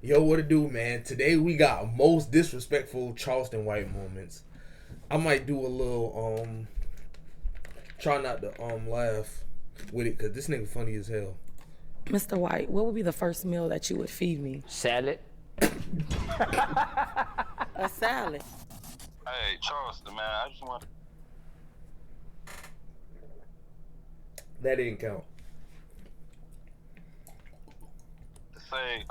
Yo, what it do, man? Today we got most disrespectful Charleston white moments. I might do a little try not to laugh with it, cause this nigga funny as hell. Mr. White, what would be the first meal that you would feed me? Salad. A salad. Hey, Charleston, man, I just want That didn't count. to say,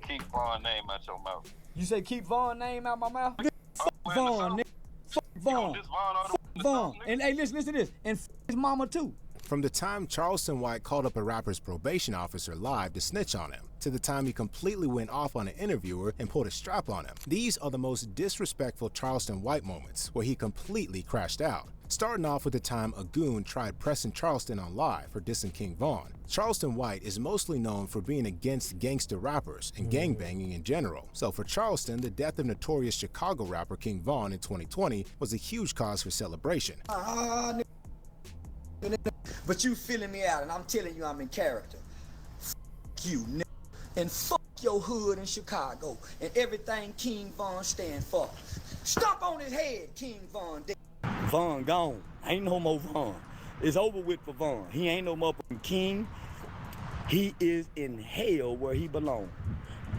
keep Vaughn's name out your mouth. You say keep Vaughn's name out my mouth? Fuck Well, Vaughn, so- nigga. Fuck You Vaughn. gonna diss Vaughn all the way in the Vaughn. South, nigga? And hey, listen to this. And his mama too. From the time Charleston White called up a rapper's probation officer live to snitch on him, to the time he completely went off on an interviewer and pulled a strap on him, these are the most disrespectful Charleston White moments where he completely crashed out. Starting off with the time a goon tried pressing Charleston on live for dissing King Von. Charleston White is mostly known for being against gangster rappers and gangbanging in general. So for Charleston, the death of notorious Chicago rapper King Von in 2020 was a huge cause for celebration. But you filling me out, and I'm telling you I'm in character. Fuck you, nigga. And fuck your hood in Chicago and everything King Von stand for. Stomp on his head, King Von. Von gone. Ain't no more Von. It's over with for Von. He ain't no more king. He is in hell where he belongs,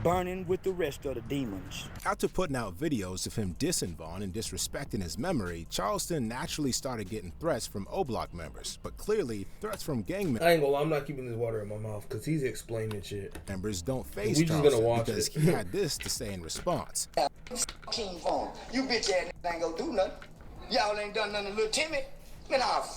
burning with the rest of the demons. After putting out videos of him dissing Von and disrespecting his memory, Charleston naturally started getting threats from O-Block members, but clearly threats from gang I ain't gonna lie, I'm not keeping this water in my mouth because he's explaining shit. members don't face We just gonna Charleston watch because it. he had this to say in response. King Von. You bitch ass niggas ain't gonna do nothing. Y'all ain't done nothing to Lil Timmy. Man, I'll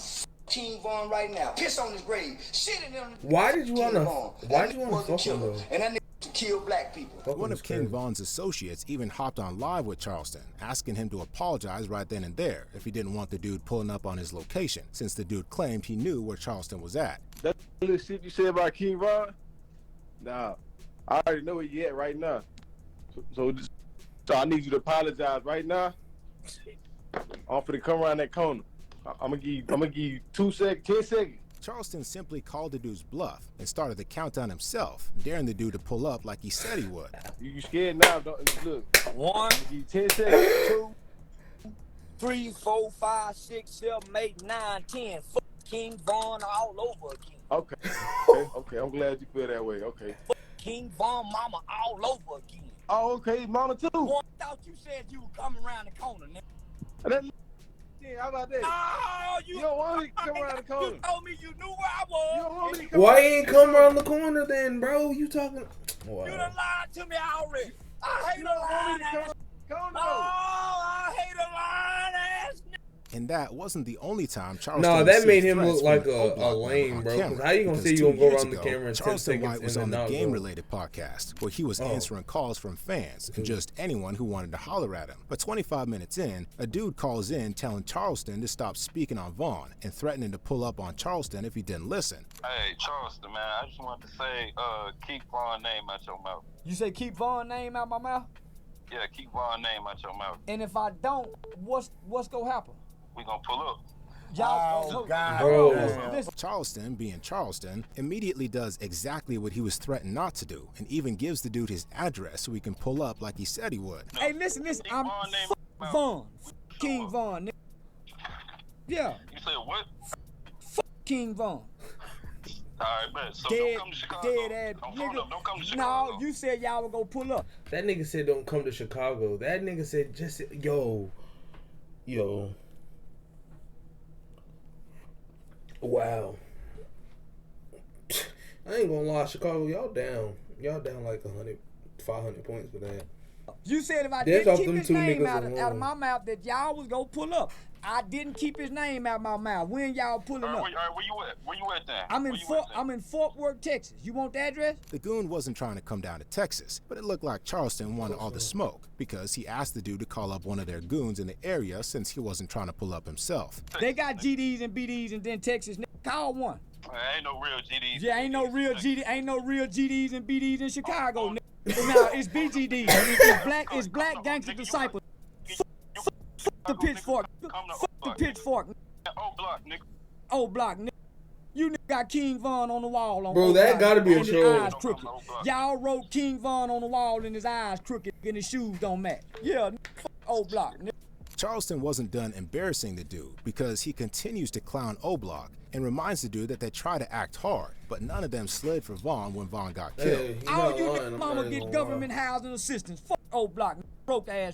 King Von right now. Piss on his grave. Shit in him. Why did you King wanna? Von. Why That did you nigga wanna was a fuck him killer. though? And that nigga to kill black people. Fuck him One is of King crazy. Von's associates even hopped on live with Charleston, asking him to apologize right then and there if he didn't want the dude pulling up on his location, since the dude claimed he knew where Charleston was at. That little shit you said about King Von? Nah, I already know where you at right now. So I need you to apologize right now. I'm finna come around that corner. I'm gonna give you 2 seconds, 10 seconds. Charleston simply called the dude's bluff and started the countdown himself, daring the dude to pull up like he said he would. You scared now? Look, 1, give you 10 seconds. 2, 3, 4, 5, 6, 7, 8, 9, 10. Fuck King Von all over again. Okay. I'm glad you feel that way. Okay. Fuck King Von mama all over again. Oh, okay, mama too. Boy, I thought you said you would come around the corner, nigga. That, yeah, how about that? Oh, You don't want me to come around the corner. You told me you knew where I was. You don't want me to come Why around you ain't come around the corner then, bro? You talking? Wow. You done lied to me already. I hate You a don't want lying me to come ass. around the corner. Oh, I hate a lying ass. And that wasn't the only time Charleston No, that received made him threats look like from an a O-Block lame, member bro. on 'Cause camera. how you gonna Because say you 2 gonna go years around the ago, camera in 10 Charleston seconds White was and on the then not go? game-related podcast where he was answering calls from fans and just anyone who wanted to holler at him. But 25 minutes in, a dude calls in telling Charleston to stop speaking on Vaughn and threatening to pull up on Charleston if he didn't listen. Hey, Charleston, man, I just wanted to say, keep Vaughn's name out your mouth. You say keep Vaughn's name out my mouth? Yeah, keep Vaughn's name out your mouth. And if I don't, what's gonna happen? We gonna pull up. Y'all, Bro. listen. Charleston, being Charleston, immediately does exactly what he was threatened not to do and even gives the dude his address so he can pull up like he said he would. Hey, listen. Keep I'm Vaughn's name fuck out. Vaughn. King Von, nigga. Yeah, You said what? fuck King Von. Alright, bet. So Dead, don't come to Chicago. dead ass Don't come to nigga. Chicago. No, you said y'all would go pull up. That nigga said don't come to Chicago. That nigga said just yo. Wow. I ain't gonna lie, Chicago, y'all down. Y'all down like 500 points for that. You said if I There's didn't off keep them his two name niggas out of alone. my mouth, that y'all was gonna pull up. I didn't keep his name out of my mouth. When y'all pulling up? Where you at? Where you at then? I'm Where in you Fort. at then? I'm in Fort Worth, Texas. You want the address? The goon wasn't trying to come down to Texas, but it looked like Charleston wanted all the smoke because he asked the dude to call up one of their goons in the area since he wasn't trying to pull up himself. They got GDs and BDs and then Texas. Call one. Ain't no real GDs. Yeah, ain't no real GDs and BDs in Chicago. Now it's BGDs. It's black gangster disciples. Fuck the pitchfork. Fuck the pitchfork. O-Block, nigga. O-Block, nigga. You niggas got King Von on the wall. On Bro, that gotta be a and his troll. eyes crooked. Y'all wrote King Von on the wall and his eyes crooked and his shoes don't match. Yeah, fuck O-Block. Charleston wasn't done embarrassing the dude because he continues to clown O-Block and reminds the dude that they try to act hard, but none of them slid for Vaughn when Vaughn got killed. Hey, you All not you lying, niggas I'm mama not get gonna government lie. housing assistance. Fuck O-Block, broke ass.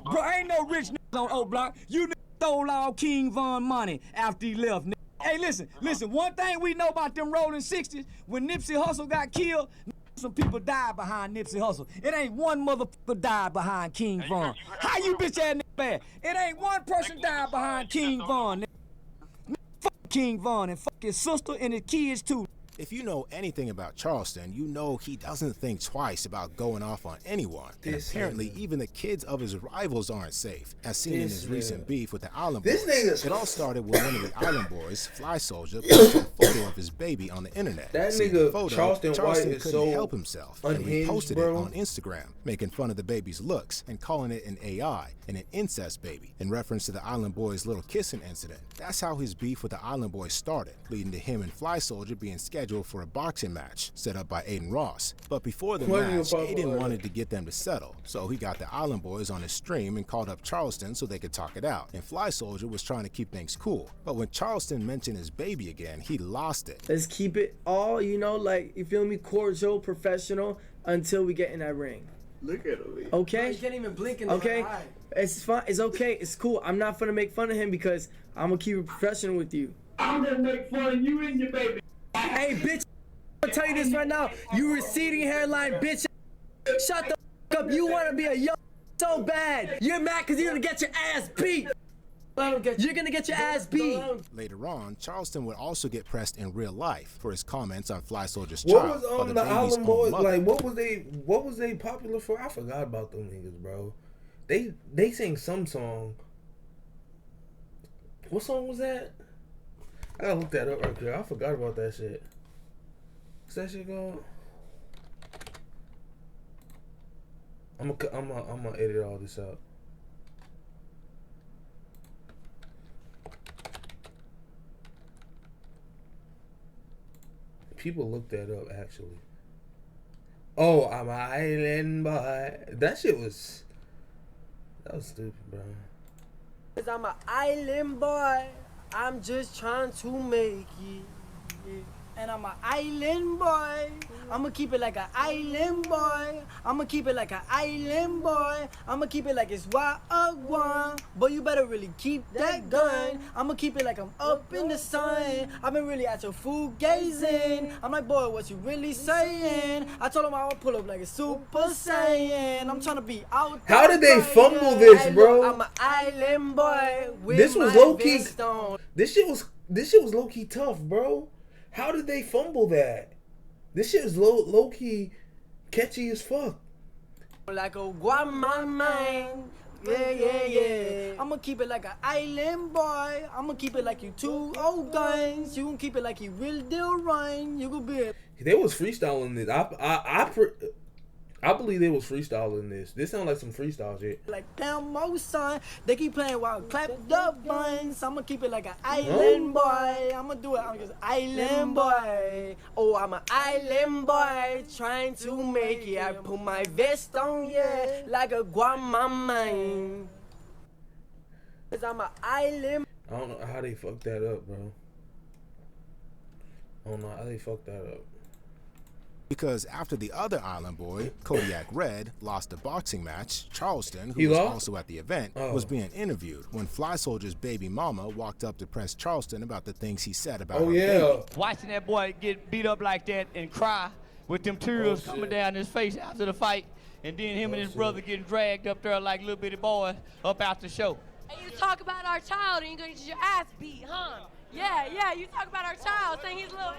Bro, ain't no rich niggas on O-Block. You niggas stole all King Von money after he left, nigga. Hey, listen, one thing we know about them rolling 60s, when Nipsey Hussle got killed, some people died behind Nipsey Hussle. It ain't one motherfucker died behind King Von. How you bitch ass nigga bad? It ain't one person died behind King Von, nigga. Fuck King Von and fuck his sister and his kids too. If you know anything about Charleston, you know he doesn't think twice about going off on anyone. And apparently, even the kids of his rivals aren't safe, as seen in his recent beef with the Island Boys. It all started when one of the Island Boys, Fly Soldier, posted a photo of his baby on the internet. That Seeing nigga, the photo, Charleston White, is couldn't so help himself and unhinged, reposted bro. it on Instagram, making fun of the baby's looks and calling it an AI and an incest baby, in reference to the Island Boys' little kissing incident. That's how his beef with the Island Boys started, leading to him and Fly Soldier being scheduled for a boxing match set up by Aiden Ross. But before the match, Aiden wanted to get them to settle, so he got the Island Boys on his stream and called up Charleston so they could talk it out. And Fly Soldier was trying to keep things cool, but when Charleston mentioned his baby again, he lost it. Let's keep it all, you know, like, you feel me, cordial, professional, until we get in that ring. Look at him. Okay? You can't even blink in the Okay? eye. It's fine. It's okay. It's cool. I'm not gonna make fun of him because I'm gonna keep it professional with you. I'm gonna make fun of you and your baby. Hey, bitch, I'm gonna tell you this right now. You receding hairline, bitch. Shut the f up. You wanna be a young so bad. You're mad because you're gonna get your ass beat. You're gonna get your ass beat. Later on, Charleston would also get pressed in real life for his comments on Fly Soldier's What child. was the Island Boys like? What was they popular for? I forgot about them niggas, bro. They sing some song. What song was that? I gotta look that up right quick. I forgot about that shit. What's that shit called? I'm gonna edit all this out. People look that up actually. Oh, I'm an island boy. That was stupid, bro. Cause I'm an island boy. I'm just trying to make it. And I'm an island boy. I'ma keep it like an island boy. I'ma keep it like an island boy. I'ma keep it like it's one. But you better really keep that gun. I'ma keep it like I'm up in the sun. I've been really at your food gazing. I'm like, boy, what you really saying? I told him I would pull up like a Super Saiyan. I'm trying to be out there. How did they fumble this, bro? I'm an island boy. This was low key. This shit was low key tough, bro. How did they fumble that? This shit is low key catchy as fuck. Like a guamamang. Yeah. I'ma keep it like an island boy. I'ma keep it like you two old guns. You gon' keep it like you real deal rhyme. You gon' be a... They was freestyling this. I believe they was freestyling this. This sound like some freestyle shit. Like damn mo son. They keep playing while clap the buns. I'ma keep it like an island boy. I'ma do it. I'm just island boy. Oh, I'm an island boy trying to make it. I put my vest on, yeah, like a guamamang. Cause I'm an island. I don't know how they fucked that up, bro. I don't know how they fucked that up. Because after the other Island Boy, Kodiak Red, lost a boxing match, Charleston, who was also at the event, was being interviewed when Fly Soldier's baby mama walked up to press Charleston about the things he said about her baby. Watching that boy get beat up like that and cry with them tears coming down his face after the fight, and then him and his brother getting dragged up there like little bitty boys up out the show. And you talk about our child and you're gonna get your ass beat, huh? Yeah, you talk about our child, saying he's little.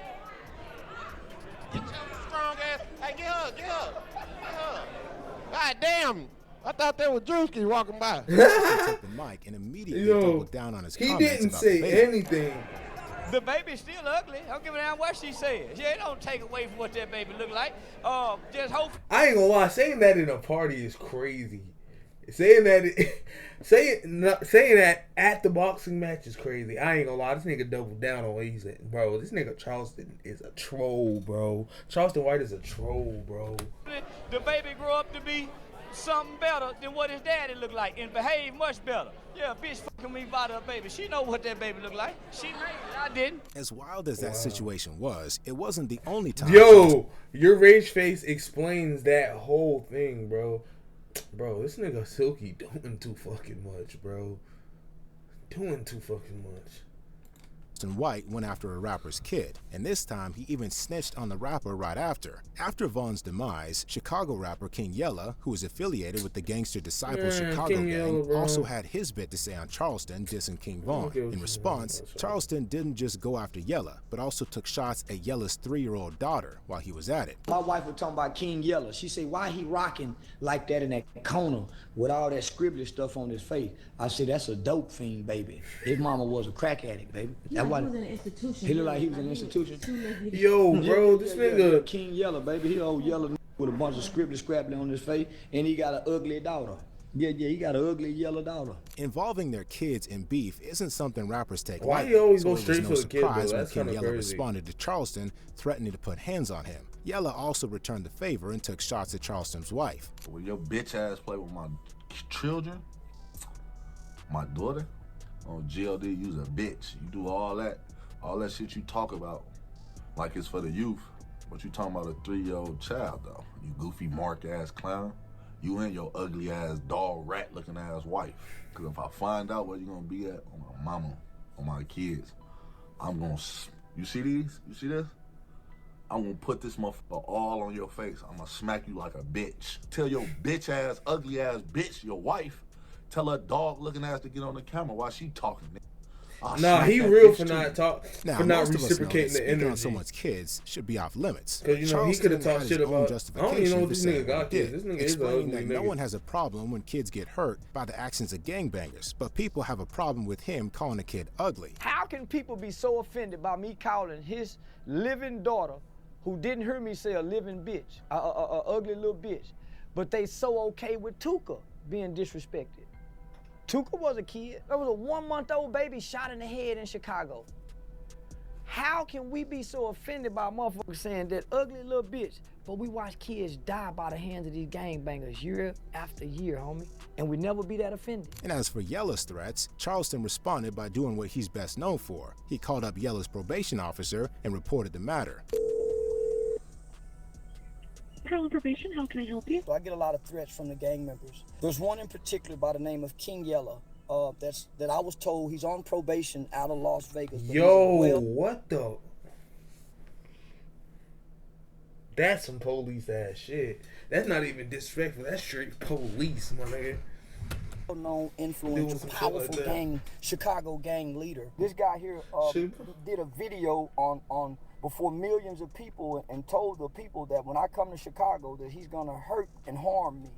Get your strong ass. Hey, get her. God damn. I thought that was Drewski walking by. He took the mic and immediately doubled down on his comments. He didn't say anything. The baby's still ugly. I don't give a damn what she says. Yeah, it don't take away from what that baby look like. Just hope. I ain't gonna lie, saying that in a party is crazy. saying that at the boxing match is crazy. I ain't gonna lie, this nigga doubled down on what he said, bro. This nigga Charleston is a troll, bro. Charleston White is a troll, bro. The baby grew up to be something better than what his daddy looked like and behave much better. Yeah, bitch fucking me by the baby. She know what that baby looked like. She made it. I didn't. As wild as that situation was, it wasn't the only time. Yo, your rage face explains that whole thing, bro. Bro, this nigga Silky doing too fucking much, bro. Doing too fucking much. Charleston White went after a rapper's kid, and this time he even snitched on the rapper right after. After Von's demise, Chicago rapper King Yella, who is affiliated with the Gangster Disciple Chicago King gang, Yella, also had his bit to say on Charleston, dissing King Von. In response, Charleston didn't just go after Yella, but also took shots at Yella's 3-year-old daughter while he was at it. My wife was talking about King Yella. She said, why he rocking like that in that corner with all that scribbly stuff on his face? I said, that's a dope fiend, baby. His mama was a crack addict, baby. He was in an institution. He looked like he was in an institution. Yo, bro, this nigga King Yella, baby. He old yellow with a bunch of scribbly scrabbly on his face, and he got an ugly daughter. Yeah, he got an ugly yellow daughter. Involving their kids in beef isn't something rappers take Why lightly. he always so go straight it was for no the kid, surprise though? when That's King kinda Yella crazy. responded to Charleston, threatening to put hands on him. Yella also returned the favor and took shots at Charleston's wife. Will your bitch ass play with my children, my daughter? On GLD, you's a bitch. You do all that shit you talk about like it's for the youth. But you talking about a 3-year-old child, though. You goofy mark-ass clown. You and your ugly-ass dog rat-looking ass wife. Because if I find out where you gonna be at, on my mama, on my kids, I'm gonna... You see these? You see this? I'm gonna put this motherfucker all on your face. I'm gonna smack you like a bitch. Tell your bitch-ass, ugly-ass bitch, your wife, tell her dog-looking ass to get on the camera while she talking, nigga. Nah, he real for not Now, for not most of us know that reciprocating the speaking energy. on someone's kids should be off limits. Because, you know, he could have talked had shit his own about... I justification don't even know if for this saying nigga what got he kids. did, This nigga is an explaining ugly that no nigga. one has a problem when kids get hurt by the actions of gangbangers, but people have a problem with him calling a kid ugly. How can people be so offended by me calling his living daughter, who didn't hear me say a living bitch, a ugly little bitch, but they so okay with Tuka being disrespected? Tuka was a kid. There was a 1-month-old baby shot in the head in Chicago. How can we be so offended by motherfuckers saying that ugly little bitch, but we watch kids die by the hands of these gangbangers year after year, homie, and we never be that offended? And as for Yella's threats, Charleston responded by doing what he's best known for. He called up Yella's probation officer and reported the matter. Parallel probation, how can I help you? So I get a lot of threats from the gang members. There's one in particular by the name of King Yella. That I was told he's on probation out of Las Vegas. Yo, what the? That's some police ass shit. That's not even disrespectful. That's straight police, my nigga. Known, influential, powerful gang, Chicago gang leader. This guy here did a video on before millions of people and told the people that when I come to Chicago that he's gonna hurt and harm me.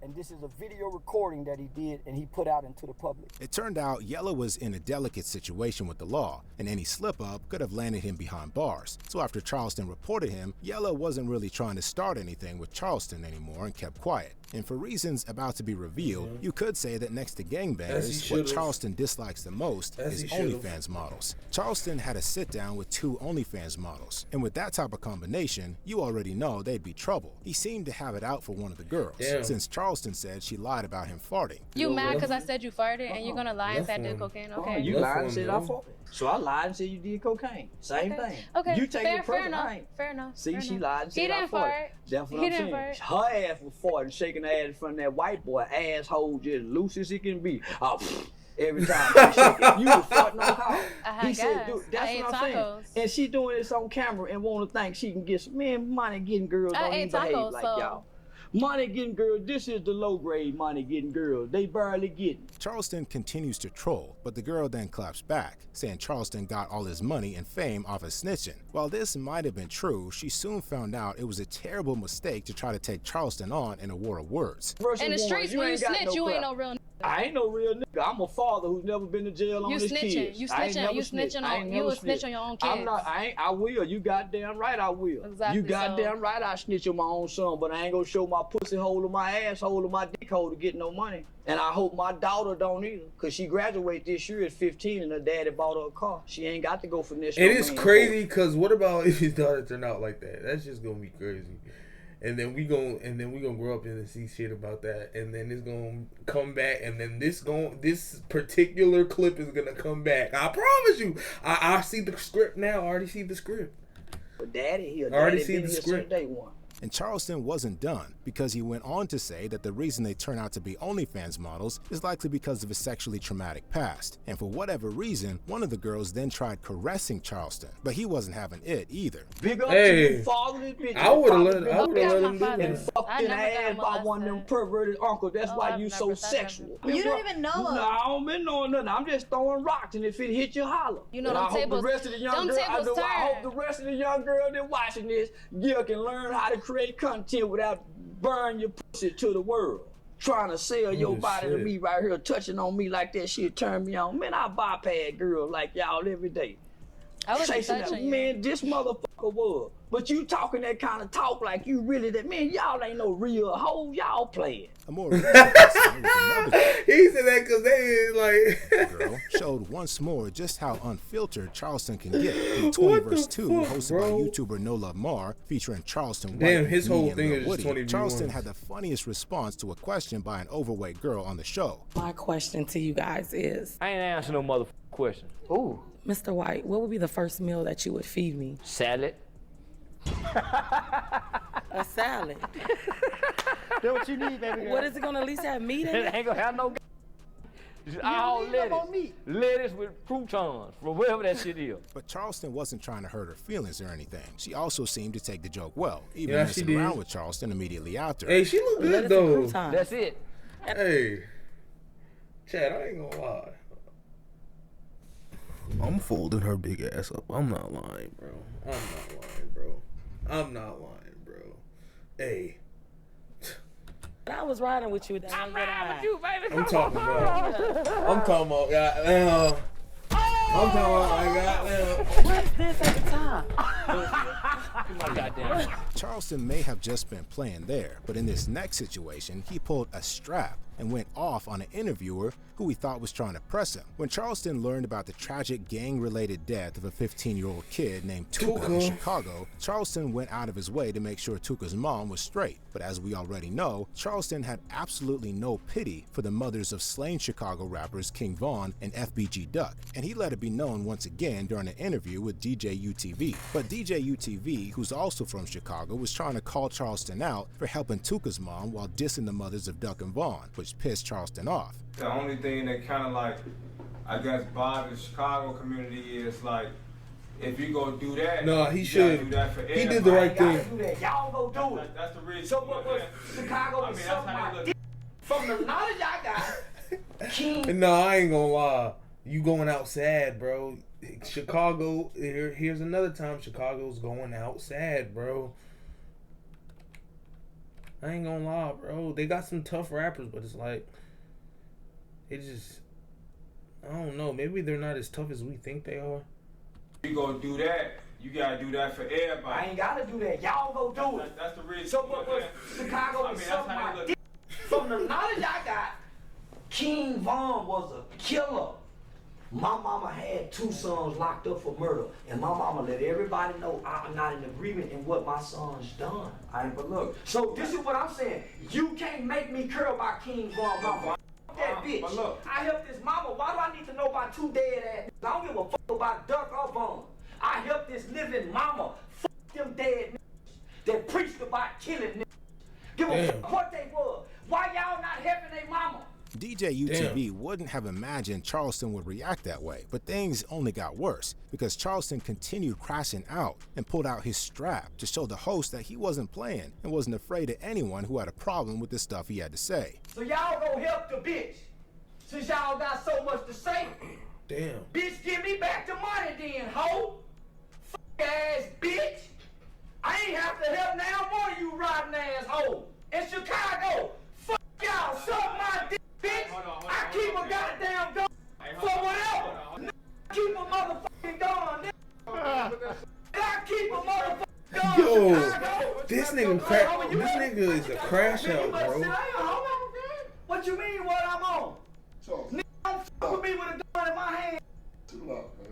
And this is a video recording that he did and he put out into the public. It turned out Yella was in a delicate situation with the law, and any slip-up could have landed him behind bars. So after Charleston reported him, Yella wasn't really trying to start anything with Charleston anymore and kept quiet. And for reasons about to be revealed, you could say that next to gangbangers, what Charleston dislikes the most is OnlyFans models. Charleston had a sit-down with 2 OnlyFans models, and with that type of combination, you already know they'd be trouble. He seemed to have it out for one of the girls, since Charleston said she lied about him farting. You mad because I said you farted and you're gonna lie and say I did cocaine? Okay. You lied and said I farted. So I lied and said you did cocaine. Same thing. Okay. You take it fair personal. enough. Fair enough. See, fair she enough. lied and said He I didn't farted. fart. That's what He I'm didn't saying. fart. Her ass was farting, shaking her ass in front of that white boy, asshole just loose as it can be. Oh, every time I shake it, you was farting on call. He said, dude, that's what I'm saying. And she doing this on camera and want to think she can get some, man, money getting girls don't even behave like y'all. Money getting girls, this is the low grade money getting girls. They barely getting. Charleston continues to troll, but the girl then claps back, saying Charleston got all his money and fame off of snitching. While this might have been true, she soon found out it was a terrible mistake to try to take Charleston on in a war of words. In the streets, when you snitch, you ain't no real I ain't no real nigga. I'm a father who's never been to jail on his kids. You snitching on your own kids. I will. You goddamn right I will. Exactly. You goddamn right I snitch on my own son, but I ain't gonna show my pussy hole or my asshole or my dick hole to get no money. And I hope my daughter don't either, cause she graduated this year at 15 and her daddy bought her a car. She ain't got to go finesse. And it's crazy, cause what about if his daughter turned out like that? That's just gonna be crazy. And then we gonna grow up and see shit about that, and then it's gonna come back, and then this particular clip is gonna come back. I promise you. I see the script now. I already see the script. But daddy, I already see the script. Day one. And Charleston wasn't done, because he went on to say that the reason they turn out to be OnlyFans models is likely because of a sexually traumatic past. And for whatever reason, one of the girls then tried caressing Charleston, but he wasn't having it either. Big up to you, fatherless bitch. I would've let him do that. And fucked in the ass by one of them perverted uncles. That's why you so sexual. You don't even know him. No, I don't been knowing nothing. I'm just throwing rocks, and if it hit you, holler. You know, and them I hope tables, the rest of the young girls, I hope the rest of the young girls that watching this, can learn how to create content without burn your pussy to the world. Trying to sell your body to me right here, touching on me like that shit turn me on. Man, I bypass girls like y'all every day. I was chasing that. Man, this motherfucker was. But you talking that kind of talk like you really that. Man, y'all ain't no real hoe. Y'all playing. A more recent testimony with another girl. He said that because they like girl showed once more just how unfiltered Charleston can get. In 20 vs. 2, hosted by YouTuber No Love Mar, featuring Charleston White. Damn, his whole thing is Woody, 20 Charleston had the funniest response to a question by an overweight girl on the show. My question to you guys is, I ain't answering no motherfucking question. Ooh. Mr. White, what would be the first meal that you would feed me? Salad. A salad. That's what you need, baby girl. What is it gonna at least have meat in it? It ain't gonna have no all lettuce with croutons, from wherever that shit is. But Charleston wasn't trying to hurt her feelings or anything. She also seemed to take the joke well, even Yeah, she messing did. around with Charleston immediately after. Hey, she look good though. That's it. Hey, Chad, I ain't gonna lie. I'm folding her big ass up. I'm not lying, bro. I'm not lying, bro. Hey. I was riding with you. I'm riding with you, baby. I'm talking about goddamn. I'm talking about goddamn. What's this at the top? Charleston may have just been playing there, but in this next situation, he pulled a strap and went off on an interviewer who he thought was trying to press him. When Charleston learned about the tragic gang-related death of a 15-year-old kid named Tuka in Chicago, Charleston went out of his way to make sure Tuka's mom was straight. But as we already know, Charleston had absolutely no pity for the mothers of slain Chicago rappers King Von and FBG Duck, and he let it be known once again during an interview with DJ UTV. But DJ UTV, who's also from Chicago, was trying to call Charleston out for helping Tuka's mom while dissing the mothers of Duck and Vaughn, which pissed Charleston off. The only thing that kind of like, I guess, bothers the Chicago community is like, if you go do that, No, he you should. gotta do that for He did everybody. the right thing. Do that. Y'all go do it. That's the reason. So what Chicago is something my dick. From the knowledge I got, King. No, I ain't gonna lie. You going out sad, bro. Chicago, here's another time Chicago's going out sad, bro. I ain't gonna lie, bro. They got some tough rappers, but it's like, it just, I don't know. Maybe they're not as tough as we think they are. If you go do that, you gotta do that for everybody. I ain't gotta do that. Y'all go do it. That's the reason. So what Chicago is something my dick. From the knowledge I got, King Von was a killer. My mama had 2 sons locked up for murder, and my mama let everybody know I'm not in agreement in what my son's done. But look, so this is what I'm saying. You can't make me care about King Von, mama. That bitch. But look, I helped this mama. Why do I need to know about 2 dead ass? I don't give a fuck about Duck or Von. I helped this living mama. Fuck them dead niggas that preached about killing niggas. Give a fuck what they was. Why y'all not helping their mama? DJ UTV wouldn't have imagined Charleston would react that way, but things only got worse because Charleston continued crashing out and pulled out his strap to show the host that he wasn't playing and wasn't afraid of anyone who had a problem with the stuff he had to say. So y'all gonna help the bitch since y'all got so much to say. Damn. Bitch, give me back the money then, hoe. Fuck ass bitch. I ain't have to help now more you rotten ass hoe. In Chicago, fuck y'all, suck my dick. Bitch, I I keep a motherfucker. Yo, this nigga is a crash out, bro. What you mean what I'm on? Nigga, don't fuck with me with a gun in my hand. Chill out, man.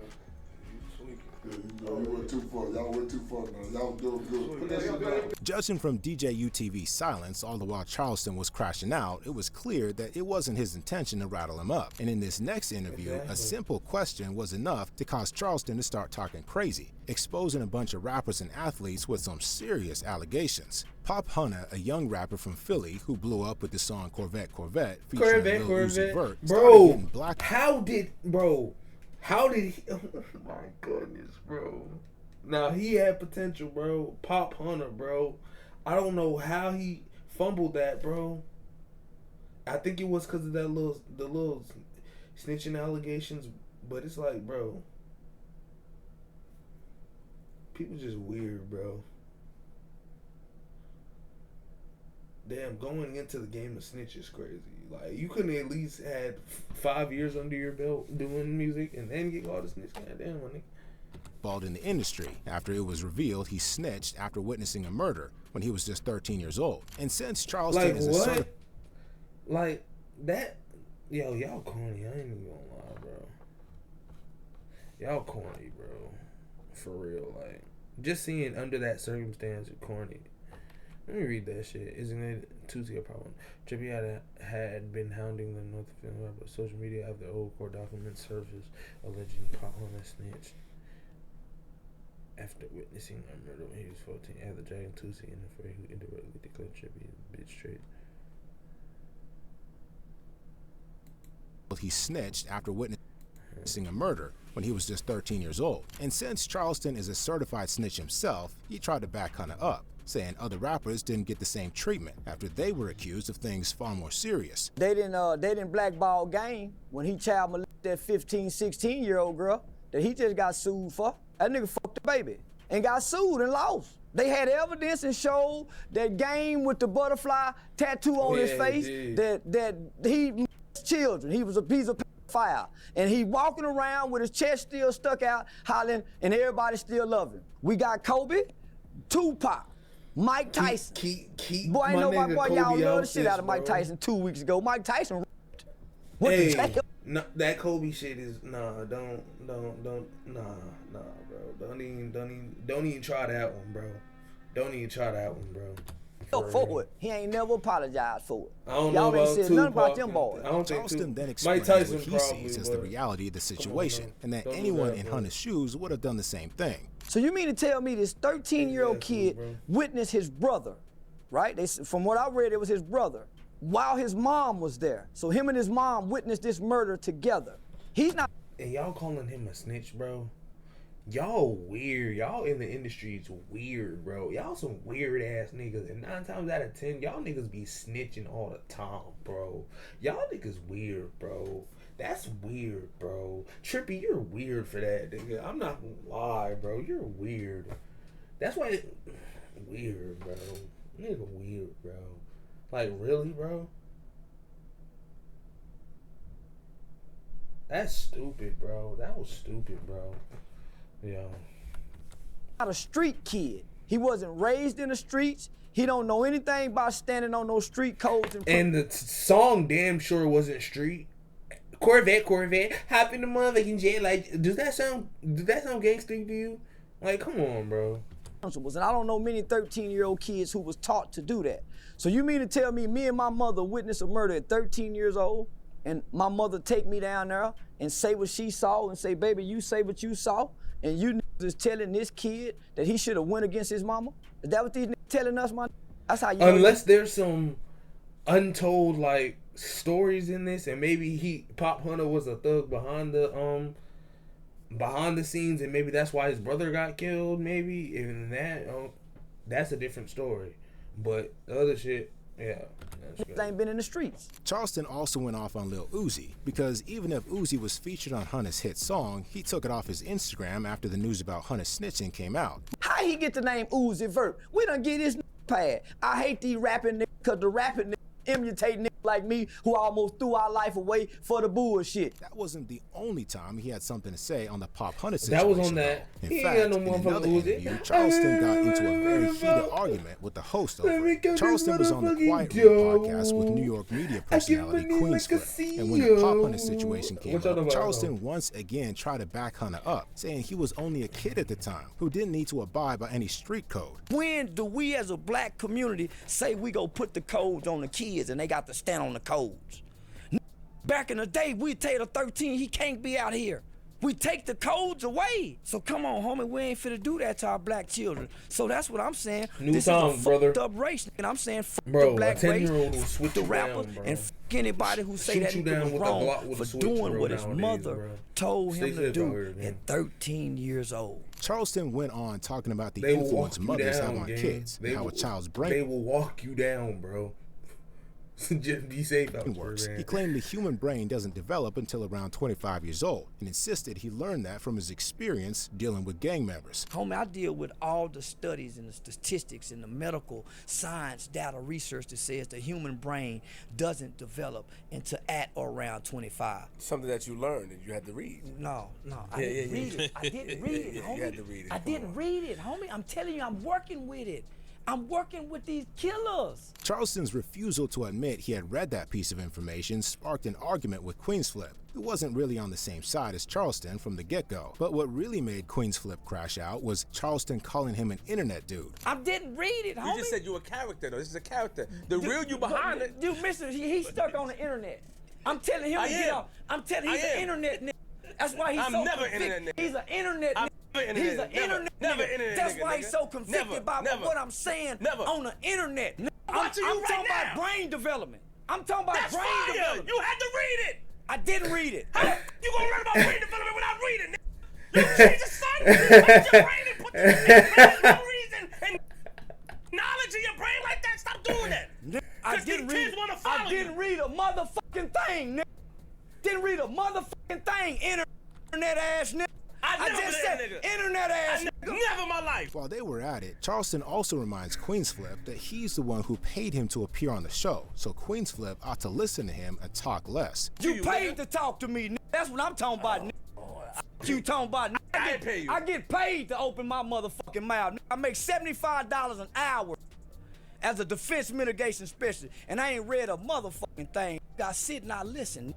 Yeah, you went too far. Y'all went too far, man. Y'all doing good. Put that shit down. Judging from DJ UTV's silence all the while Charleston was crashing out, it was clear that it wasn't his intention to rattle him up. And in this next interview, a simple question was enough to cause Charleston to start talking crazy, exposing a bunch of rappers and athletes with some serious allegations. Pop Hunter, a young rapper from Philly who blew up with the song Corvette Corvette featuring Lil Uzi Vert, bro, getting black. How did he, oh my goodness, bro. Now he had potential, bro. Pop Hunter, bro. I don't know how he fumbled that, bro. I think it was because of the little snitching allegations, but it's like, bro, people just weird, bro. Damn, going into the game of snitch is crazy. Like, you couldn't at least had 5 years under your belt doing music and then get all the snitch. Goddamn, my nigga. Involved in the industry after it was revealed he snitched after witnessing a murder when he was just 13 years old. And since Charleston is a like that, yo, y'all corny. I ain't even gonna lie, bro. Y'all corny, bro. For real, like, just seeing under that circumstance, corny. Let me read that shit. Isn't it Tuesday a problem? Trippie had been hounding the North Carolina rapper social media after old court documents surfaced alleging Pop Hunter snitched after witnessing a murder when he was 14. After dragging Tuesday in the fray, who indirectly declared Trippie a bitch straight. He snitched after witnessing a murder when he was just 13 years old. And since Charleston is a certified snitch himself, he tried to back Hunter up, saying other rappers didn't get the same treatment after they were accused of things far more serious. They didn't blackball Game when he child molested that 15, 16-year-old girl that he just got sued for. That nigga fucked the baby and got sued and lost. They had evidence and showed that Game with the butterfly tattoo on his face that he molested children. He's a pedophile. And he walking around with his chest still stuck out, hollering, and everybody still love him. We got Kobe, Tupac, Mike Tyson. Boy, ain't nobody, boy, y'all love the shit out of Mike Tyson 2 weeks ago. Mike Tyson went to jail. No, that Kobe shit is don't bro. Don't even try that one, bro. Don't even try that one, bro. For it. He ain't never apologized for it. I don't Y'all know ain't about said nothing about them boys. I don't think Charleston then explained Mike Tyson what he sees as the reality of the situation, and that anyone in Hunter's shoes would have done the same thing. So you mean to tell me this 13-year-old kid witnessed his brother, right? From what I read, it was his brother, while his mom was there. So him and his mom witnessed this murder together. He's not. And y'all calling him a snitch, bro? Y'all weird. Y'all in the industry is weird, bro. Y'all some weird ass niggas. And 9 times out of 10, y'all niggas be snitching all the time, bro. Y'all niggas weird, bro. That's weird, bro. Trippie, you're weird for that, nigga. I'm not gonna lie, bro. You're weird. That's why weird, bro. Nigga weird, bro. Like, really, bro? That's stupid, bro. That was stupid, bro. Yeah. Not a street kid. He wasn't raised in the streets. He don't know anything about standing on those street codes. And the song damn sure wasn't street. Corvette, hop in the motherfucking jet. Like, does that sound gangster to you? Like, come on, bro. And I don't know many 13-year-old kids who was taught to do that. So you mean to tell me and my mother witnessed a murder at 13 years old, and my mother take me down there and say what she saw and say, baby, you say what you saw, and you is telling this kid that he should have went against his mama? Is that what these niggas telling us, man? That's how you. Unless there's some untold like stories in this, and maybe Pop Hunter was a thug behind the scenes, and maybe that's why his brother got killed. Maybe even that's a different story. But the other shit, yeah. Ain't been in the streets. Charleston also went off on Lil Uzi, because even if Uzi was featured on Hunter's hit song, he took it off his Instagram after the news about Hunter snitching came out. How he get the name Uzi Vert? We done get his pad. I hate these rapping niggas, because the rapping niggas imitate niggas like me who almost threw our life away for the bullshit. That wasn't the only time he had something to say on the Pop Hunter That situation. was on that. In He fact, ain't got no in another motherfucking interview, Charleston got into a very heated argument with the host over it. Charleston was on the Quiet Room podcast with New York media personality Queensflip, and when the Pop Hunter situation came up, Charleston once again tried to back Hunter up, saying he was only a kid at the time who didn't need to abide by any street code. When do we as a black community say we go put the codes on the kids and they got to stand on the codes? Back in the day, we'd tell the 13 he can't be out here. We take the codes away. So come on, homie, we ain't finna do that to our black children. So that's what I'm saying. This is a fucked up race, and I'm saying fuck the black race, fuck the rapper, and fuck anybody who say that nigga was wrong for doing what his mother told him to do at 13 years old. Charleston went on talking about the influence mothers have on kids and how a child's brain They will walk you down, bro. Just be safe out works. there, He claimed the human brain doesn't develop until around 25 years old and insisted he learned that from his experience dealing with gang members. Homie, I deal with all the studies and the statistics and the medical science data research that says the human brain doesn't develop until at or around 25. Something that you learned and you had to read. No, I didn't read it. I didn't read it, homie. You had to read it. I didn't read it, homie. I'm telling you, I'm working with it. I'm working with these killers. Charleston's refusal to admit he had read that piece of information sparked an argument with Queensflip, who wasn't really on the same side as Charleston from the get-go. But what really made Queensflip crash out was Charleston calling him an internet dude. I didn't read it, homie. You just said you a character, though. This is a character. The real you behind it. Dude, mister, he's stuck on the internet. I'm telling him to get off. I'm telling he's an internet nigga. That's why he's so never convicted. internet nigga. He's an internet nigga. He's an internet nigga. That's why he's so convicted by what I'm saying on the internet. I'm talking about brain development. I'm talking about brain development. You had to read it. I didn't read it. You gonna learn about brain development without reading it? You change the sun, put your brain and put the no reason and knowledge in your brain like that. Stop doing that. I didn't read a motherfucking thing, nigga. Didn't read a motherfucking thing, internet ass nigga. I just said internet ass nigga. Never in my life. While they were at it, Charleston also reminds Queensflip that he's the one who paid him to appear on the show, so Queensflip ought to listen to him and talk less. You paid to talk to me, nigga. That's what I'm talking about, nigga. You talking about, nigga. I get paid to open my motherfucking mouth. Nigga. I make $75 an hour as a defense mitigation specialist, and I ain't read a motherfucking thing. I sit and I listen.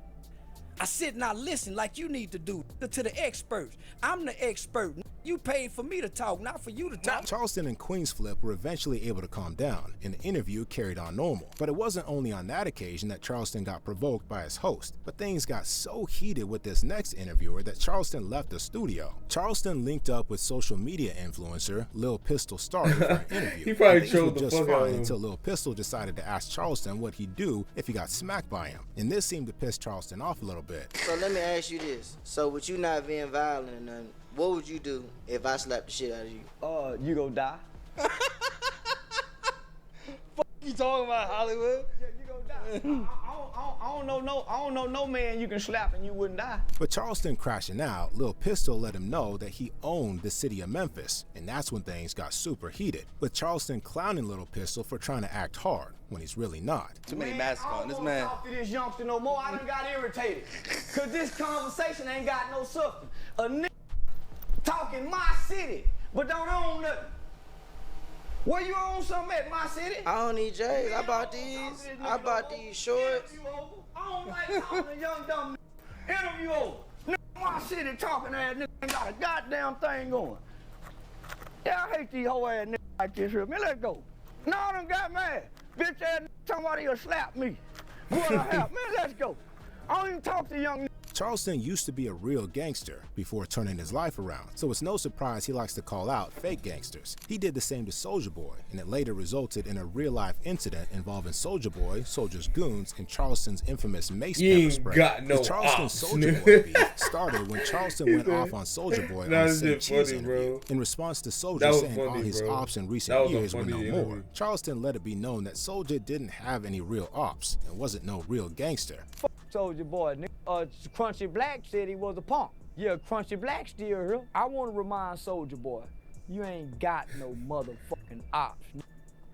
I sit and I listen like you need to do to the experts. I'm the expert. You paid for me to talk, not for you to talk. Charleston and Queensflip were eventually able to calm down, and the interview carried on normal. But it wasn't only on that occasion that Charleston got provoked by his host, but things got so heated with this next interviewer that Charleston left the studio. Charleston linked up with social media influencer Lil Pistol Starter for an interview. He probably Things trolled were the just fuck out of fine him. until Lil Pistol decided to ask Charleston what he'd do if he got smacked by him, and this seemed to piss Charleston off a little bit. So let me ask you this. So with you not being violent or nothing, what would you do if I slapped the shit out of you? You gon' die. You talking about Hollywood? Yeah, you gon' die. I don't know no man you can slap and you wouldn't die. But Charleston crashing out, Lil Pistol let him know that he owned the city of Memphis, and that's when things got super heated, with Charleston clowning Lil Pistol for trying to act hard when he's really not. Too many masks on this man. I don't talk to this youngster no more. I done got irritated. Cause this conversation ain't got no substance. A nigga talking my city, but don't own nothing. Where you own something at my city? I don't need J's. I bought these. I bought these shorts. I don't like talking to young dumb niggas. Interview over. Nigga, my city talking ass nigga ain't got a goddamn thing going. Yeah, I hate these whole ass niggas like this here. Man, let's go. No, I done got mad. Bitch ass nigga, somebody will slap me. What the hell? Man, let's go. I don't even talk to young niggas. Charleston used to be a real gangster before turning his life around, so it's no surprise he likes to call out fake gangsters. He did the same to Soulja Boy, and it later resulted in a real-life incident involving Soulja Boy, Soulja's goons, and Charleston's infamous mace pepper spray. Got no the Charleston ops. Soulja Boy beef started when Charleston went off on Soulja Boy on Nah, the this Say shit Cheese funny, interview. bro. In response to That Soulja was saying all funny, his bro. ops in That recent was a years were funny no interview. more, Charleston let it be known that Soulja didn't have any real ops and wasn't no real gangster. Soulja Boy, nigga. Crunchy Black said he was a punk. Yeah, Crunchy Black still here. I want to remind Soulja Boy, you ain't got no motherfucking ops.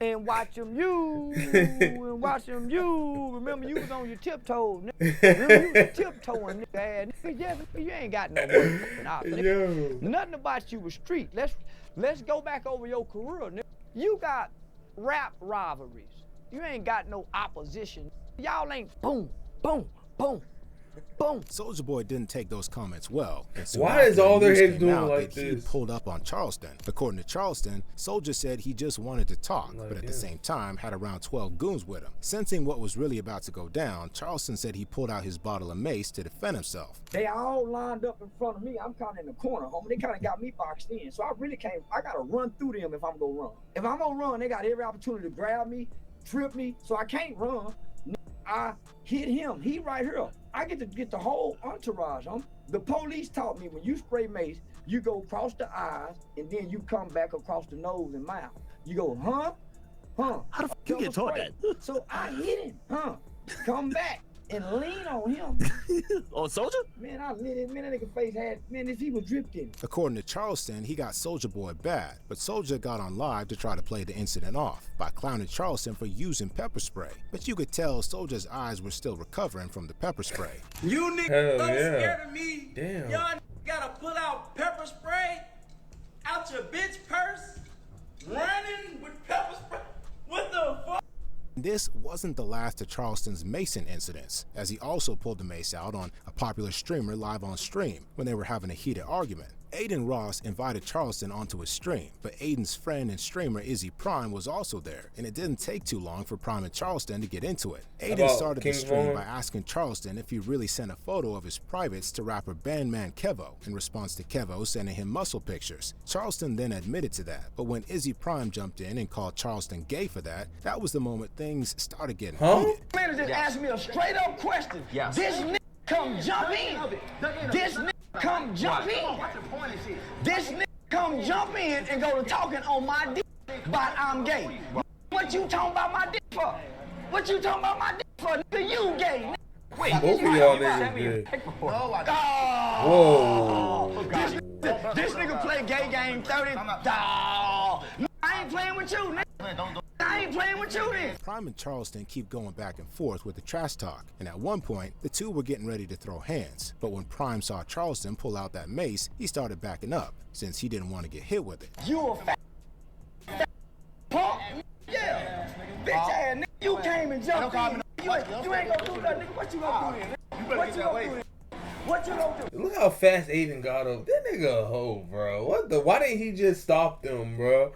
and watch them you, and watch them you. Remember, you was on your tiptoes, nigga. Remember, you was tiptoeing, nigga. Ass, nigga. Yeah, you ain't got no motherfucking option. Nothing about you was street. Let's go back over your career, nigga. You got rap rivalries. You ain't got no opposition. Y'all ain't boom, boom, boom. Boom. Soulja Boy didn't take those comments well. Why is all their heads doing like this? He this? pulled up on Charleston. According to Charleston, Soulja said he just wanted to talk, but at the same time had around 12 goons with him. Sensing what was really about to go down, Charleston said he pulled out his bottle of mace to defend himself. They all lined up in front of me. I'm kind of in the corner, homie. They kind of got me boxed in. So I got to run through them if I'm going to run. If I'm going to run, they got every opportunity to grab me, trip me, so I can't run. I hit him. He right here. I get to get the whole entourage, homie. The police taught me when you spray mace, you go across the eyes and then you come back across the nose and mouth. You go, huh? How the fuck you get taught that? So I hit him, come back and lean on him. On Soulja? Man, I lit him. Man, that nigga face had, man, if he was dripped in. According to Charleston, he got Soulja Boy bad, but Soulja got on live to try to play the incident off by clowning Charleston for using pepper spray. But you could tell Soulja's eyes were still recovering from the pepper spray. You niggas so scared of me. Damn. Y'all gotta pull out pepper spray out your bitch purse, running with pepper spray. What the fuck? This wasn't the last of Charleston's Mason incidents, as he also pulled the mace out on a popular streamer live on stream when they were having a heated argument. Aiden Ross invited Charleston onto his stream, but Aiden's friend and streamer Izzy Prime was also there, and it didn't take too long for Prime and Charleston to get into it. Aiden started the stream by asking Charleston if he really sent a photo of his privates to rapper Bandman Kevo in response to Kevo sending him muscle pictures. Charleston then admitted to that, but when Izzy Prime jumped in and called Charleston gay for that, that was the moment things started getting heated. Man, just asked me a straight up question. This nigga come jump in. This nigga come jump in. This nigga come jump in and go to talking on my dick about I'm gay. What you talking about my dick for? What you talking about my dick for? Nigga, you gay. Wait, both of y'all niggas gay. Whoa. This nigga play gay game 30. I ain't playing with you, nigga. I ain't playing with you then. Prime and Charleston keep going back and forth with the trash talk, and at one point, the two were getting ready to throw hands. But when Prime saw Charleston pull out that mace, he started backing up, since he didn't want to get hit with it. You a fat punk? Yeah. Bitch ass nigga, you came and jumped in. You ain't gonna do that, nigga. What you gonna do then? What you gonna do then? What you gonna do? Look how fast Aiden got up. That nigga a hoe, bro. Why didn't he just stop them, bro?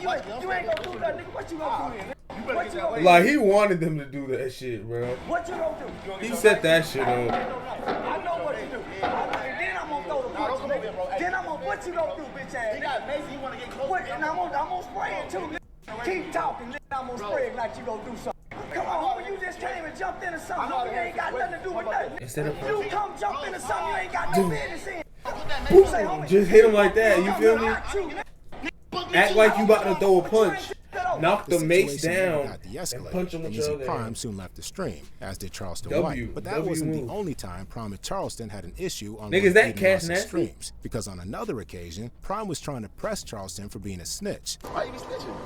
You ain't gonna do that, nigga. What you gonna do then? What you gonna do? Like, he wanted them to do that shit, bro. What you gonna do? He set that shit up. I know what to do. Then I'm gonna throw the punch, nigga. Then I'm gonna, what you gonna do, bitch ass? He got mace, you wanna get close. And I'm gonna spray it too, nigga. Keep talking, nigga. I'm gonna spray it like you gonna do something. Come on, homie, you just came and jumped into something. Homie, you ain't got nothing to do with nothing. Instead of you come jump into something you ain't got no business in. Boom, just hit him like that, you feel me? Act like you about to throw a punch. Knock the mace down and punch him with your other Prime hand. soon left the stream, as did Charleston White. But that wasn't the only time Prime and Charleston had an issue on Niggas, that Aiden Cash Ross's Nasty? streams, because on another occasion, Prime was trying to press Charleston for being a snitch. Why you be snitching?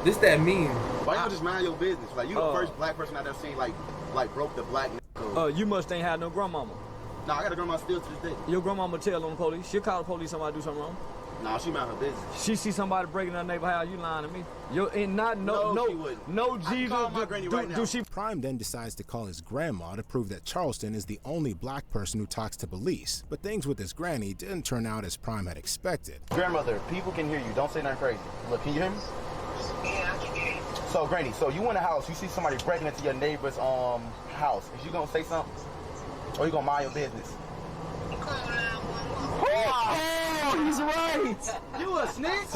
This that mean? Why you just mind your business? Like, you the first black person I've ever seen, like broke the black code. You must ain't had no grandmama. Nah, I got a grandma still to this day. Your grandmama tell on the police. She'll call the police somebody do something wrong. Nah, she mind her business. She see somebody breaking her neighbor house, you lying to me. You ain't not no Jesus. Prime then decides to call his grandma to prove that Charleston is the only black person who talks to police. But things with his granny didn't turn out as Prime had expected. Grandmother, people can hear you. Don't say nothing crazy. Look, can you hear me? Yeah, I can hear you. So, Granny, so you in the house, you see somebody breaking into your neighbor's house. Is you gonna say something? Or you gonna mind your business? Oh, he's right. You a snitch?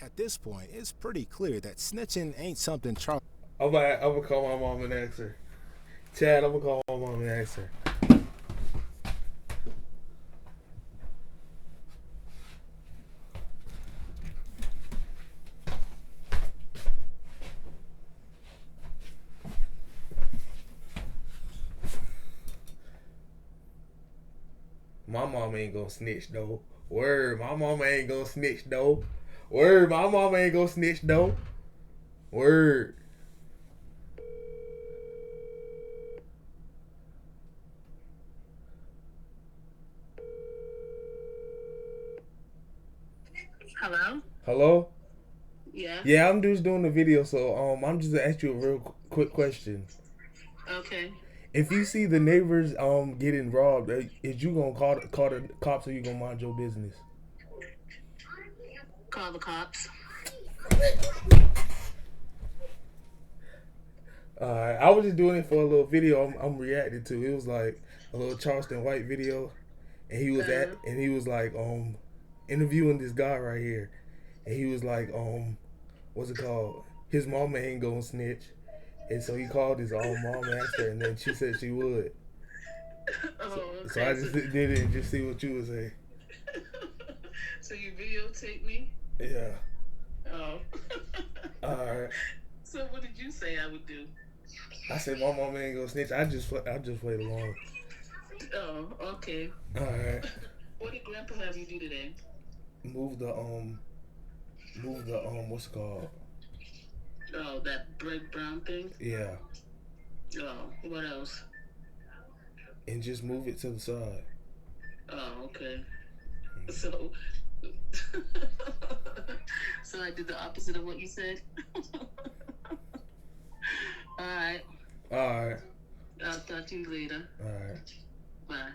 At this point, it's pretty clear that snitching ain't something Charleston. I'm gonna call my mom and ask her. Chad, I'm gonna call my mom and ask her. My mom ain't gonna snitch though. Word, my mama ain't gonna snitch though. Word, my mama ain't gonna snitch though. Word. Hello? Hello? Yeah. Yeah, I'm just doing the video, so I'm just gonna ask you a real quick question. Okay. If you see the neighbors getting robbed, is you gonna call the cops or you gonna mind your business? Call the cops. I was just doing it for a little video I'm reacting to. It was like a little Charleston White video, and he was like interviewing this guy right here, and he was like what's it called? His mama ain't gonna snitch, and so he called his own mom and asked her, and then she said she would. So I just did it and just see what you would say. So you videotaped me? Yeah. Oh. Alright. So what did you say I would do? I said my mama ain't gonna snitch. I just played along. Oh, okay. Alright. What did Grandpa have you do today? Move the what's it called? Oh, that bright brown thing? Yeah. Oh, what else? And just move it to the side. Oh, okay. So so I did the opposite of what you said? Alright. Alright. I'll talk to you later. Alright. Bye.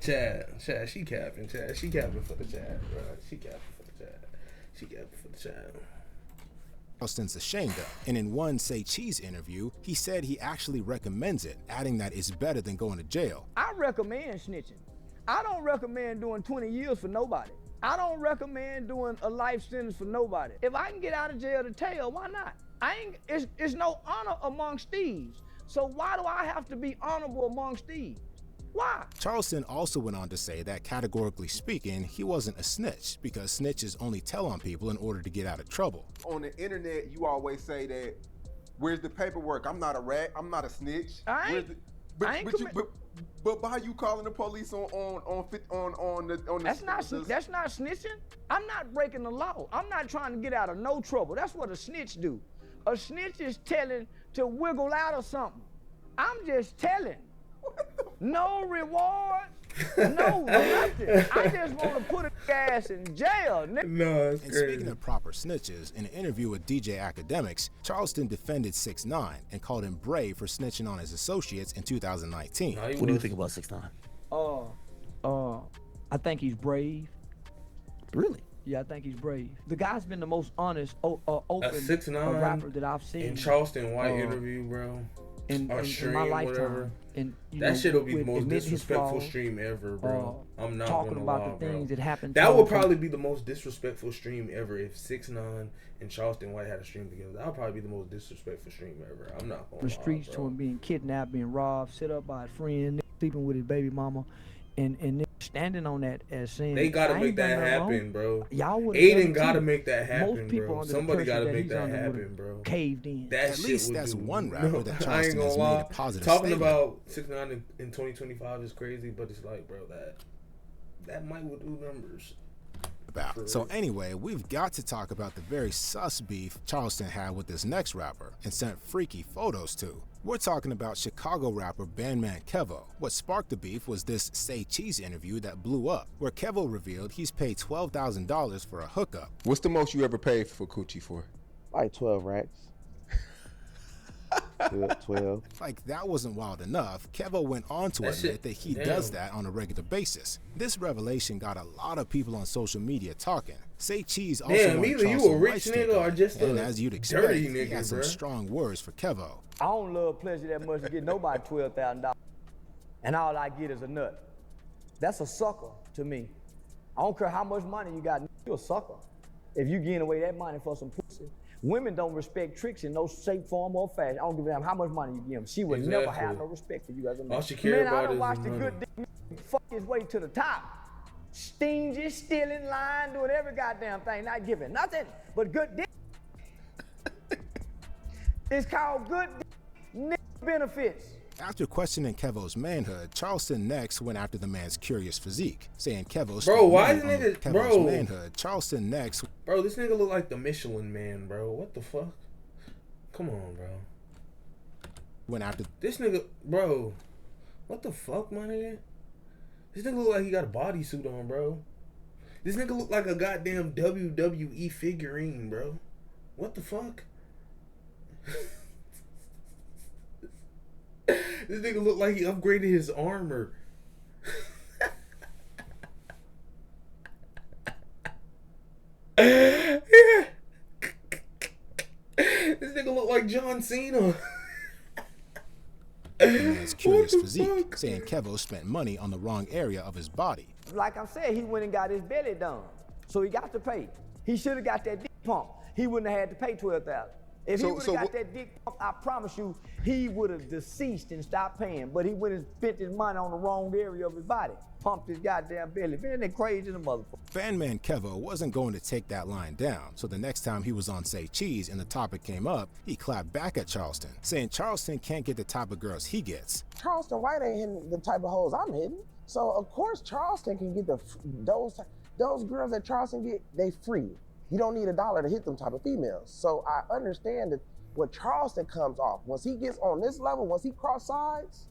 Chad, she capping. Chad, she capping for the Chad, bro. She capping for the Chad. She capping for the Chad. Charleston's ashamed of, and in one Say Cheese interview, he said he actually recommends it, adding that it's better than going to jail. I recommend snitching. I don't recommend doing 20 years for nobody. I don't recommend doing a life sentence for nobody. If I can get out of jail to tell, why not? It's no honor amongst thieves. So why do I have to be honorable amongst thieves? Why? Charleston also went on to say that categorically speaking, he wasn't a snitch because snitches only tell on people in order to get out of trouble. On the internet, you always say that, where's the paperwork? I'm not a rat. I'm not a snitch. But why are you calling the police on the That's not snitching. I'm not breaking the law. I'm not trying to get out of no trouble. That's what a snitch do. A snitch is telling to wiggle out of something. I'm just telling. No reward, no nothing. I just want to put a ass in jail. No, it's and crazy. Speaking of proper snitches, in an interview with DJ Academics, Charleston defended 6ix9ine and called him brave for snitching on his associates in 2019. What do you think about 6ix9ine? I think he's brave. Really? Yeah, I think he's brave. The guy's been the most honest, open 6ix9ine rapper that I've seen. In Charleston White interview, bro. In my lifetime. Whatever. And, that shit'll be the most disrespectful stream ever, bro. I'm not talking gonna about lie, the things bro. that happened. That would probably be the most disrespectful stream ever if 6ix9ine and Charleston White had a stream together. That would probably be the most disrespectful stream ever. I'm not gonna lie, the streets to him being kidnapped, being robbed, set up by a friend, sleeping with his baby mama, and standing on that as saying they gotta make that happen, bro. Y'all would. Aiden gotta make that happen, Most people bro. under Somebody the gotta pressure make that that he's happen, bro. Caved in. That At shit least would that's do. one rapper that I ain't Charleston gonna has lie. made a positive Talking statement. about 6ix9ine in 2025 is crazy, but it's like, bro, that might would do numbers. So anyway, we've got to talk about the very sus beef Charleston had with this next rapper and sent freaky photos to. We're talking about Chicago rapper Bandman Kevo. What sparked the beef was this Say Cheese interview that blew up, where Kevo revealed he's paid $12,000 for a hookup. What's the most you ever paid for coochie for? Like 12 racks. 12. Like that wasn't wild enough, Kevo went on to admit that he does that on a regular basis. This revelation got a lot of people on social media talking. Say Cheese also wanted either you Charleston a White rich to nigga take or over. just And a as you'd expect, dirty he nigga, had some bruh. strong words for Kevo. I don't love pleasure that much to get nobody $12,000, and all I get is a nut. That's a sucker to me. I don't care how much money you got, you're a sucker. If you giving away that money for some pussy. Women don't respect tricks in no shape, form, or fashion. I don't give a damn how much money you give them. She would never have no respect for you as a man. All she care Man, I about done is watched the the money. good dick fuck his way to the top. Stingy, stealing, lying, doing every goddamn thing, not giving nothing but good dick. It's called good dick benefits. After questioning Kevo's manhood, Charleston next went after the man's curious physique, saying Kevo Bro, why is spent money on nigga, Kevo's bro? manhood. Charleston next. Bro, this nigga look like the Michelin Man, bro. What the fuck? Come on, bro. Went after this nigga, bro. What the fuck, my nigga? This nigga look like he got a bodysuit on, bro. This nigga look like a goddamn WWE figurine, bro. What the fuck? This nigga look like he upgraded his armor. Yeah. This nigga look like John Cena. The man's curious physique, saying Kevo spent money on the wrong area of his body. Like I said, he went and got his belly done, so he got to pay. He should have got that dick pump. He wouldn't have had to pay $12,000. If he would have got that dick pump, I promise you, he would have deceased and stopped paying. But he went and spent his money on the wrong area of his body. Pumped his goddamn belly. Man, they crazy the motherfucker. Fanman Kevo wasn't going to take that line down, so the next time he was on Say Cheese and the topic came up, he clapped back at Charleston, saying Charleston can't get the type of girls he gets. Charleston White ain't hitting the type of hoes I'm hitting. So of course Charleston can get those girls that Charleston get, they free. You don't need $1 to hit them type of females. So I understand that when Charleston comes off, once he gets on this level, once he cross sides,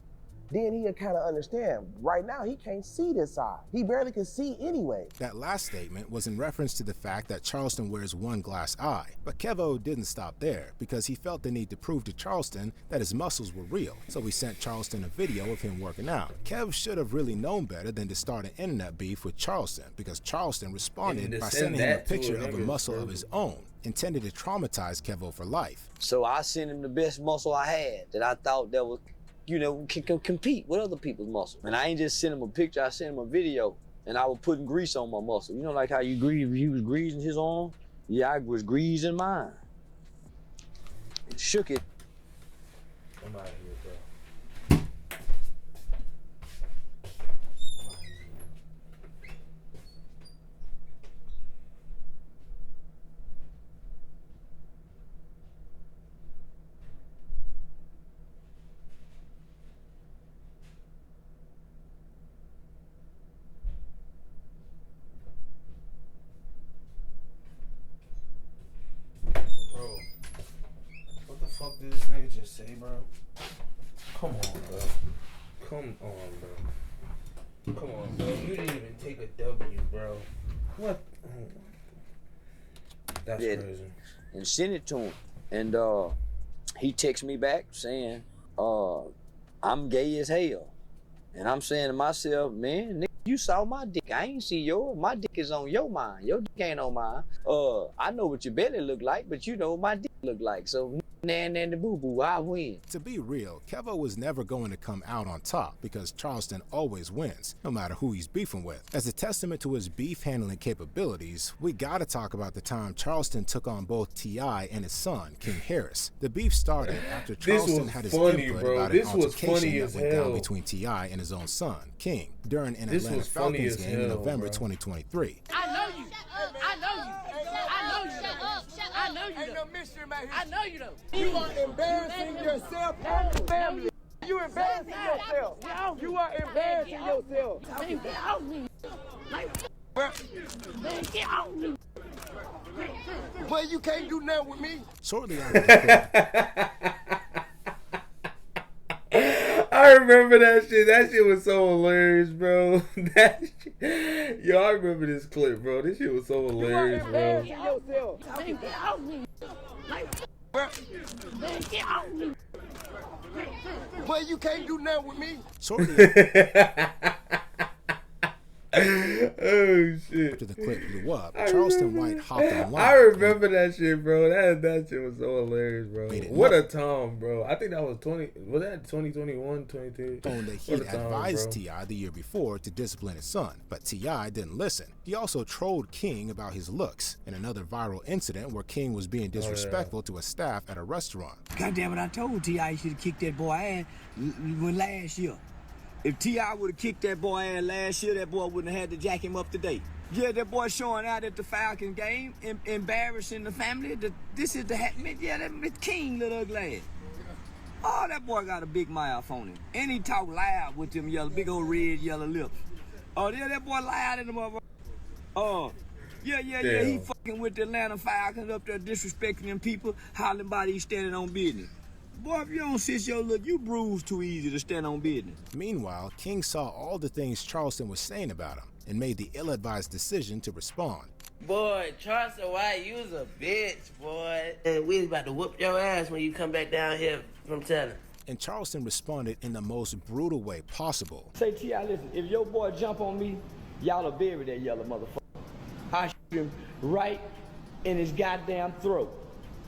then he'll kind of understand. Right now, he can't see this side. He barely can see anyway. That last statement was in reference to the fact that Charleston wears one glass eye. But Kevo didn't stop there, because he felt the need to prove to Charleston that his muscles were real. So he sent Charleston a video of him working out. Kev should have really known better than to start an internet beef with Charleston, because Charleston responded by sending him a picture of a muscle of his own, intended to traumatize Kevo for life. So I sent him the best muscle I had that I thought that was, you know, can compete with other people's muscle. And I ain't just send him a picture, I sent him a video, and I was putting grease on my muscle. You know, like how you grease, he was greasing his arm? Yeah, I was greasing mine. Shook it. I'm out of here, bro. What the fuck did this nigga just say, bro? Come on, bro. Come on, bro. Come on, bro. You didn't even take a W, bro. What? That's crazy. And sent it to him. And he texted me back saying, I'm gay as hell. And I'm saying to myself, man, nigga, you saw my dick. I ain't see yours. My dick is on your mind. Your dick ain't on mine. I know what your belly look like, but you know what my dick look like. So nan the boo-boo, I win. To be real, Kevo was never going to come out on top because Charleston always wins, no matter who he's beefing with. As a testament to his beef handling capabilities, we gotta talk about the time Charleston took on both T.I. and his son, King Harris. The beef started after Charleston had his input about an altercation that went down between T.I. and his own son, King, during an Atlanta Falcons game in November 2023. I know you. I know you. I know you. I know you. Ain't no mystery about here. I know you though. You are embarrassing yourself and your family. You embarrassing yourself. You are embarrassing yourself. Man, get off me. Man, get off me. Boy, you can't do nothing with me. Shortly after the I remember that shit. That shit was so hilarious, bro. That shit. Yo, I remember this clip, bro. This shit was so hilarious, bro. Yourself. Man, get off me. Man, get off me. Boy, you can't do nothing with me. Shortly Oh shit! After the clip blew up, Charleston White hopped online. I remember that shit, bro. That shit was so hilarious, bro. What a time, bro. I think that was 2021, 22? Phone that he advised T.I. the year before to discipline his son, but T.I. didn't listen. He also trolled King about his looks in another viral incident where King was being disrespectful to a staff at a restaurant. God damn it, I told T.I. he should have kicked that boy ass when last year. If T.I. would have kicked that boy ass last year, that boy wouldn't have had to jack him up today. Yeah, that boy showing out at the Falcons game, embarrassing the family. This is the King, little ugly ass. Oh, that boy got a big mouth on him. And he talk loud with them yellow, big old red yellow lips. Oh, yeah, that boy loud in the motherfucker. Oh, yeah. He fucking with the Atlanta Falcons up there disrespecting them people, hollering about he standing on business. Boy, if you don't sit your look, you bruise too easy to stand on business. Meanwhile, King saw all the things Charleston was saying about him and made the ill-advised decision to respond. Boy, Charleston White, you was a bitch, boy. And we about to whoop your ass when you come back down here from telling. And Charleston responded in the most brutal way possible. Say, T.I., listen, if your boy jump on me, y'all will bury that yellow motherfucker. I shoot him right in his goddamn throat.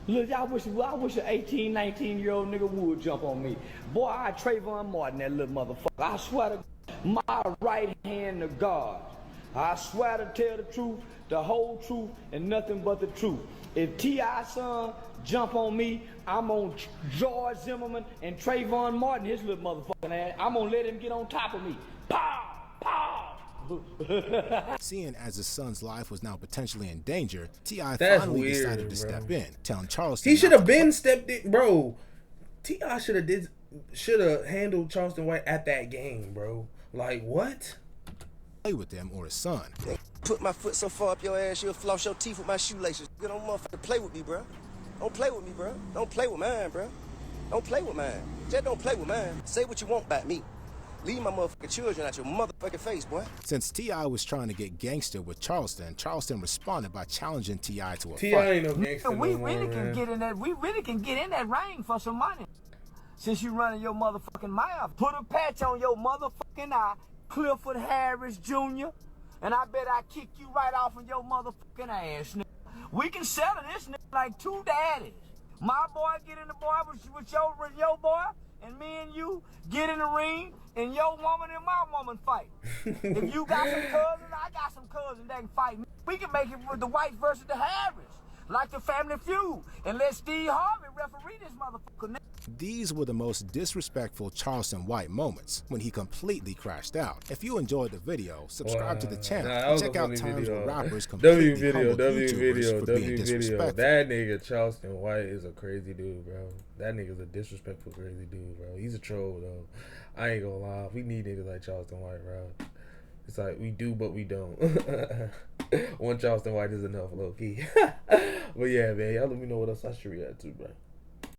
Look, I wish an 18, 19-year-old nigga would jump on me. Boy, I Trayvon Martin, that little motherfucker. I swear to my right hand to God. I swear to tell the truth, the whole truth, and nothing but the truth. If T.I. son jump on me, I'm on George Zimmerman and Trayvon Martin, his little motherfucking ass. I'm gonna let him get on top of me. Pow! Pow! Seeing as his son's life was now potentially in danger, T.I. That's finally weird, decided to bro. step in, telling Charleston He should have been stepped in, bro. T.I. should have handled Charleston White at that game, bro. Like, what? Play with them or his son. Put my foot so far up your ass, you'll floss your teeth with my shoelaces. You don't motherfucker play with me, bro. Don't play with me, bro. Don't play with mine, bro. Don't play with mine. Just don't play with mine. Say what you want about me. Leave my motherfucking children out your motherfucking face, boy. Since T.I. was trying to get gangster with Charleston, Charleston responded by challenging T.I. to a T.I. fight. ain't no gangster We no more, really man. can get in that. We really can get in that ring for some money. Since you running your motherfucking mouth, put a patch on your motherfucking eye, Clifford Harris Jr., and I bet I kick you right off of your motherfucking ass, nigga. We can settle this nigga like two daddies. My boy get in the boy with your boy, and me and you get in the ring, and your woman and my woman fight. If you got some cousins, I got some cousins that can fight. We can make it with the White versus the Harris, like the Family Feud, and let Steve Harvey referee this motherfucker. These were the most disrespectful Charleston White moments when he completely crashed out. If you enjoyed the video, subscribe to the channel and check out times where rappers completely humbled YouTubers for being disrespectful. That nigga Charleston White is a crazy dude, bro. That nigga's a disrespectful, crazy dude, bro. He's a troll, though. I ain't gonna lie. We need niggas like Charleston White, bro. It's like we do, but we don't. One Charleston White is enough, low key. But yeah, man, y'all let me know what else I should react to, bro.